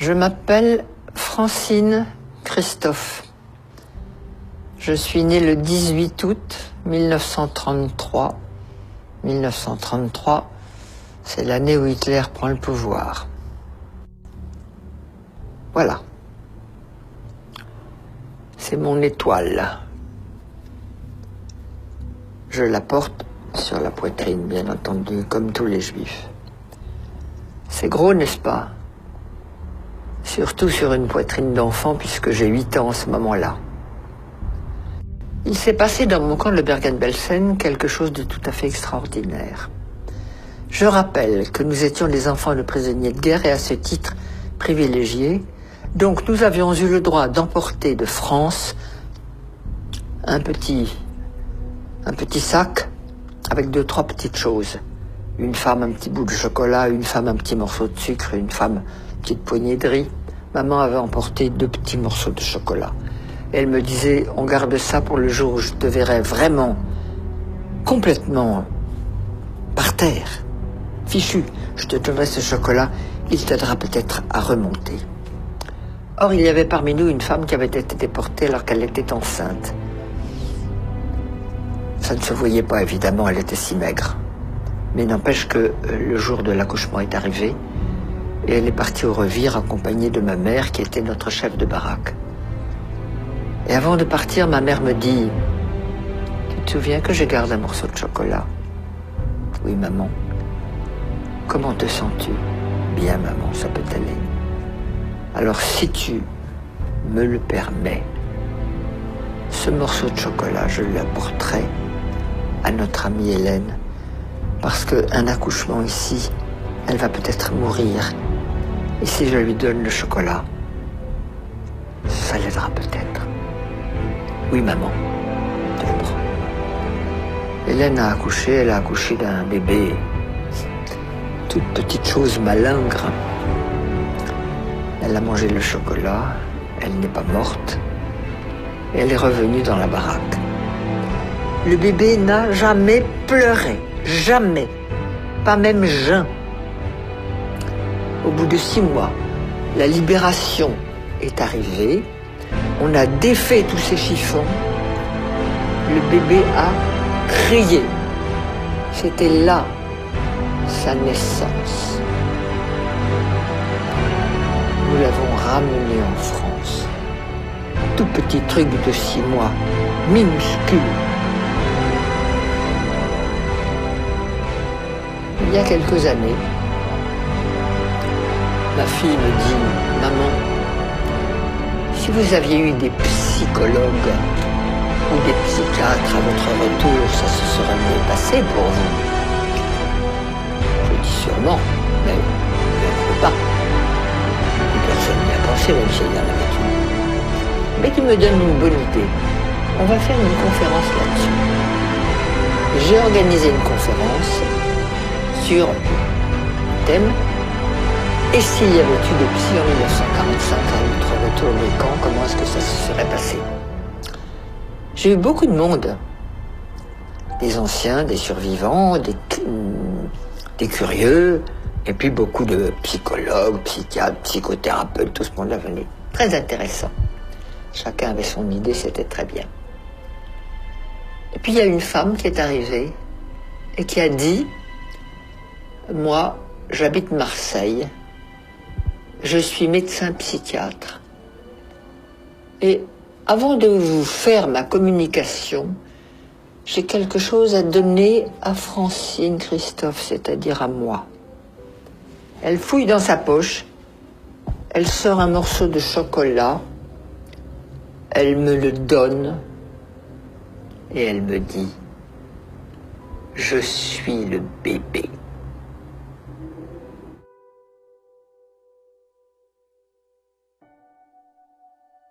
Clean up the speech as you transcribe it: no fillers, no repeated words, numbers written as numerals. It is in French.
Je m'appelle Francine Christophe. Je suis née le 18 août 1933. 1933, c'est l'année où Hitler prend le pouvoir. Voilà. C'est mon étoile. Je la porte sur la poitrine, bien entendu, comme tous les juifs. C'est gros, n'est-ce pas? Surtout sur une poitrine d'enfant, puisque j'ai 8 ans en ce moment-là. Il s'est passé dans mon camp de Bergen-Belsen quelque chose de tout à fait extraordinaire. Je rappelle que nous étions les enfants de prisonniers de guerre et à ce titre privilégiés. Donc nous avions eu le droit d'emporter de France un petit sac avec 2-3 petites choses. Une femme, un petit bout de chocolat, une femme, un petit morceau de sucre, une femme, une petite poignée de riz. Maman avait emporté 2 petits morceaux de chocolat. Elle me disait, on garde ça pour le jour où je te verrai vraiment, complètement par terre, fichu. Je te donnerai ce chocolat, il t'aidera peut-être à remonter. Or, il y avait parmi nous une femme qui avait été déportée alors qu'elle était enceinte. Ça ne se voyait pas, évidemment, elle était si maigre. Mais n'empêche que le jour de l'accouchement est arrivé et elle est partie au revire accompagnée de ma mère qui était notre chef de baraque. Et avant de partir, ma mère me dit « Tu te souviens que je garde un morceau de chocolat ?»« Oui, maman. »« Comment te sens-tu ?»« Bien, maman, ça peut aller. »« Alors, si tu me le permets, ce morceau de chocolat, je l'apporterai à notre amie Hélène, parce qu'un accouchement ici, elle va peut-être mourir. Et si je lui donne le chocolat, ça l'aidera peut-être. » Oui, maman, je le prends. Hélène a accouché, elle a accouché d'un bébé, toute petite chose malingre. Elle a mangé le chocolat, elle n'est pas morte, et elle est revenue dans la baraque. Le bébé n'a jamais pleuré, jamais, pas même jeun. Au bout de 6 mois, la libération est arrivée. On a défait tous ces chiffons. Le bébé a crié. C'était là sa naissance. Nous l'avons ramené en France. Tout petit truc de 6 mois, minuscule. Il y a quelques années, ma fille me dit « Maman, si vous aviez eu des psychologues ou des psychiatres à votre retour, ça se serait mieux passé pour vous. » Je dis sûrement, mais je ne peux pas. Personne n'y a pensé, même s'il y en avait une. Mais qui me donne une bonne idée. On va faire une conférence là-dessus. J'ai organisé une conférence sur le thème « Et s'il y avait eu des psy en 1945 à notre retour du camp, comment est-ce que ça se serait passé ?» J'ai eu beaucoup de monde, des anciens, des survivants, des curieux, et puis beaucoup de psychologues, psychiatres, psychothérapeutes, tout ce monde est venu. Très intéressant. Chacun avait son idée, c'était très bien. Et puis il y a une femme qui est arrivée et qui a dit « Moi, j'habite Marseille. Je suis médecin psychiatre. Et avant de vous faire ma communication, j'ai quelque chose à donner à Francine Christophe, c'est-à-dire à moi. » Elle fouille dans sa poche, elle sort un morceau de chocolat, elle me le donne et elle me dit « Je suis le bébé. »